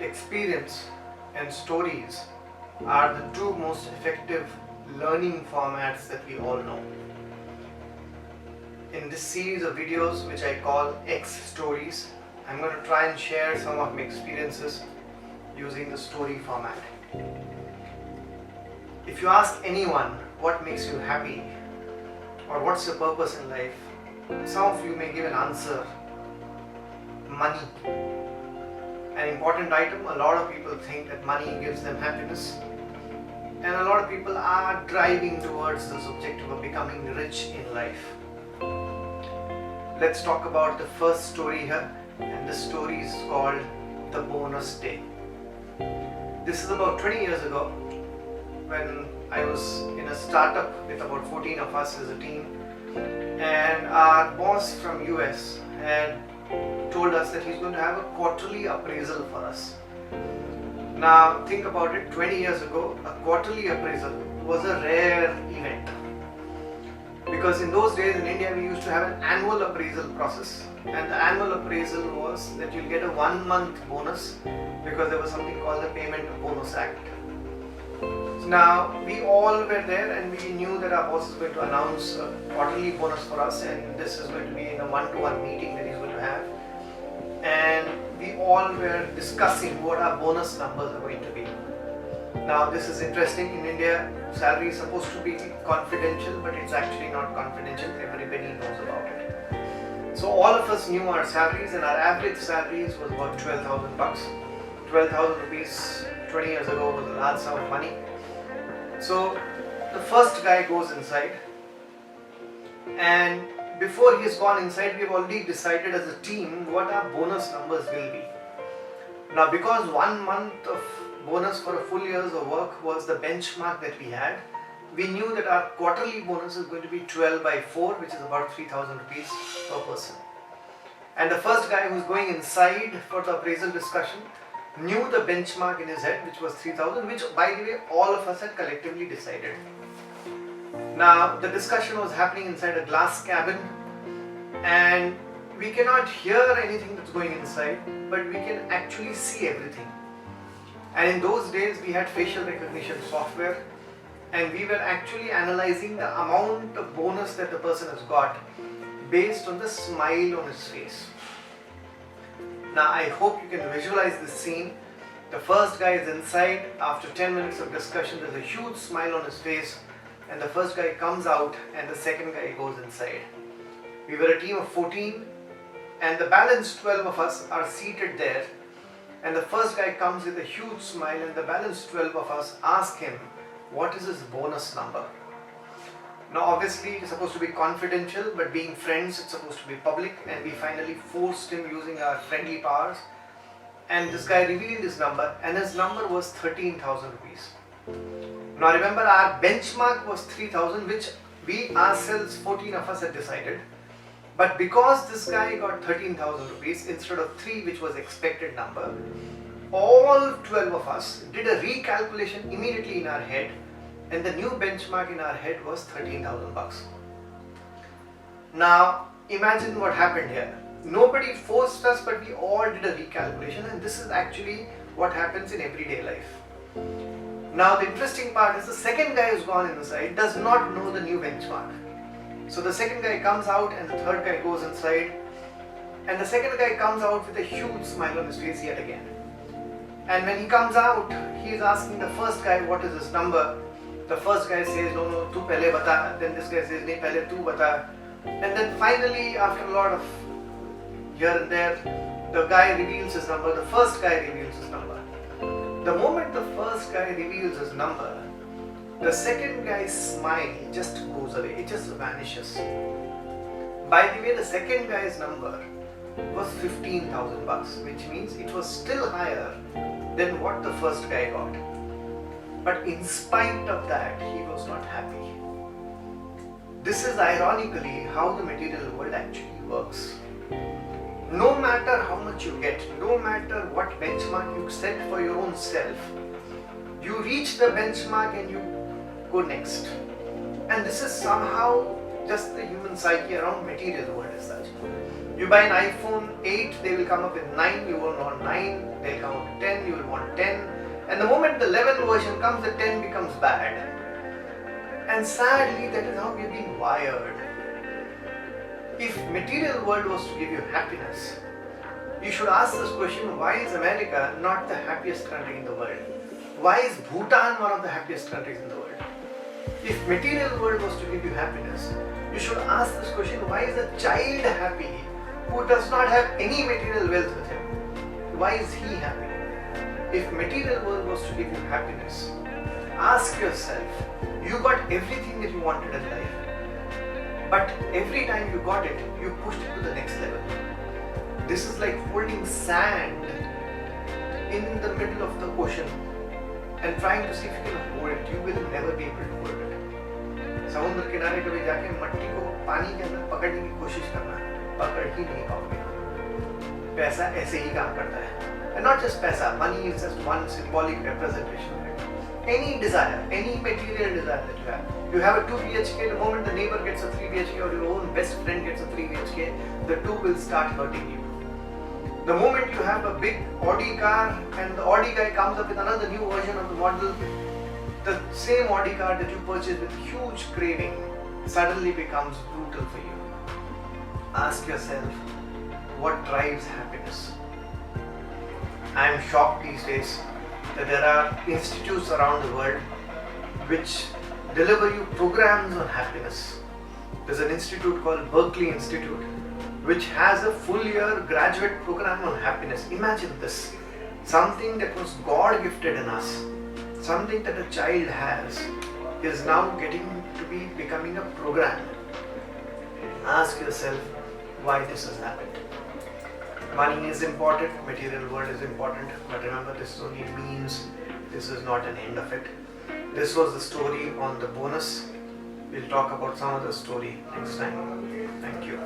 Experience and stories are the two most effective learning formats that we all know. In this series of videos, which I call X Stories, I'm going to try and share some of my experiences using the story format. If you ask anyone what makes you happy or what's your purpose in life, some of you may give an answer: money. An important item. A lot of people think that money gives them happiness, and a lot of people are driving towards this objective of becoming rich in life. Let's talk about the first story here, and this story is called The Bonus Day. This is about 20 years ago when I was in a startup with about 14 of us as a team, and our boss from US had told us that he's going to have a quarterly appraisal for us. Now think about it, 20 years ago a quarterly appraisal was a rare event, because in those days in India we used to have an annual appraisal process, and the annual appraisal was that you'll get a 1 month bonus because there was something called the Payment of Bonus Act. So now we all were there and we knew that our boss is going to announce a quarterly bonus for us, and this is going to be in a one-to-one meeting that he's going to have, and we all were discussing what our bonus numbers are going to be. Now this is interesting. In India, salary is supposed to be confidential, but it's actually not confidential. Everybody knows about it. So all of us knew our salaries, and our average salaries was about 12,000 bucks. 12,000 rupees 20 years ago was a large sum of money. So the first guy goes inside, and before he has gone inside, we have already decided as a team what our bonus numbers will be. Now because 1 month of bonus for a full year's of work was the benchmark that we had, we knew that our quarterly bonus is going to be 12 by 4, which is about 3,000 rupees per person. And the first guy who's going inside for the appraisal discussion knew the benchmark in his head, which was 3,000, which by the way all of us had collectively decided. Now the discussion was happening inside a glass cabin, and we cannot hear anything that's going inside, but we can actually see everything. And in those days we had facial recognition software, and we were actually analyzing the amount of bonus that the person has got based on the smile on his face. Now I hope you can visualize this scene. The first guy is inside. After 10 minutes of discussion, there's a huge smile on his face, and the first guy comes out and the second guy goes inside. We were a team of 14, and the balance 12 of us are seated there, and the first guy comes with a huge smile, and the balance 12 of us ask him what is his bonus number. Now obviously it's supposed to be confidential, but being friends it's supposed to be public, and we finally forced him using our friendly powers, and this guy revealed his number, and his number was 13,000 rupees. Now remember, our benchmark was 3,000, which we ourselves, 14 of us, had decided. But because this guy got 13,000 rupees instead of 3, which was expected number, all 12 of us did a recalculation immediately in our head, and the new benchmark in our head was 13,000 bucks. Now imagine what happened here. Nobody forced us, but we all did a recalculation, and this is actually what happens in everyday life. Now the interesting part is the second guy who's gone inside does not know the new benchmark. So the second guy comes out and the third guy goes inside, and the second guy comes out with a huge smile on his face yet again. And when he comes out, he is asking the first guy what is his number. The first guy says, no, tu pehle bata. Then this guy says, nahi, pehle tu bata. And then finally, after a lot of here and there, the guy reveals his number. The first guy reveals his number. The moment the first guy reveals his number, the second guy's smile just goes away. It just vanishes. By the way, the second guy's number was 15,000 bucks, which means it was still higher than what the first guy got. But in spite of that, he was not happy. This is ironically how the material world actually works. No matter how much you get, no matter what benchmark you set for your own self, you reach the benchmark and you go next. And this is somehow just the human psyche around material world as such. You buy an iPhone 8, they will come up with 9, you will want 9, they'll come up with 10, you will want 10, and the moment the 11 version comes, the 10 becomes bad. And sadly, that is how we've been wired. If material world was to give you happiness, you should ask this question: why is America not the happiest country in the world? Why is Bhutan one of the happiest countries in the world? If material world was to give you happiness, you should ask this question: why is a child happy who does not have any material wealth with him? Why is he happy? If material world was to give you happiness, ask yourself, you got everything that you wanted in life, but every time you got it, you pushed it to the next level. This is like holding sand in the middle of the ocean and trying to see if you can hold it. You will never be able to hold it. समुद्र किनारे कभी जाके मट्टी को पानी के अंदर पकड़ने की कोशिश करना, पकड़ ही नहीं पाओगे. पैसा ऐसे ही काम करता है. And not just paisa, money is just one symbolic representation of it. Any desire, any material desire that you have a 2 BHK, the moment the neighbor gets a 3 BHK or your own best friend gets a 3 BHK, the two will start hurting you. The moment you have a big Audi car and the Audi guy comes up with another new version of the model, the same Audi car that you purchased with huge craving suddenly becomes brutal for you. Ask yourself, what drives happiness? I am shocked these days that there are institutes around the world which deliver you programs on happiness. There's an institute called Berkeley Institute which has a full year graduate program on happiness. Imagine this, something that was God gifted in us, something that a child has, is now getting to be becoming a program. Ask yourself why this has happened. Money is important, material world is important, but remember, this is only means, this is not an end of it. This was the story on the bonus. We'll talk about some other story next time. Thank you.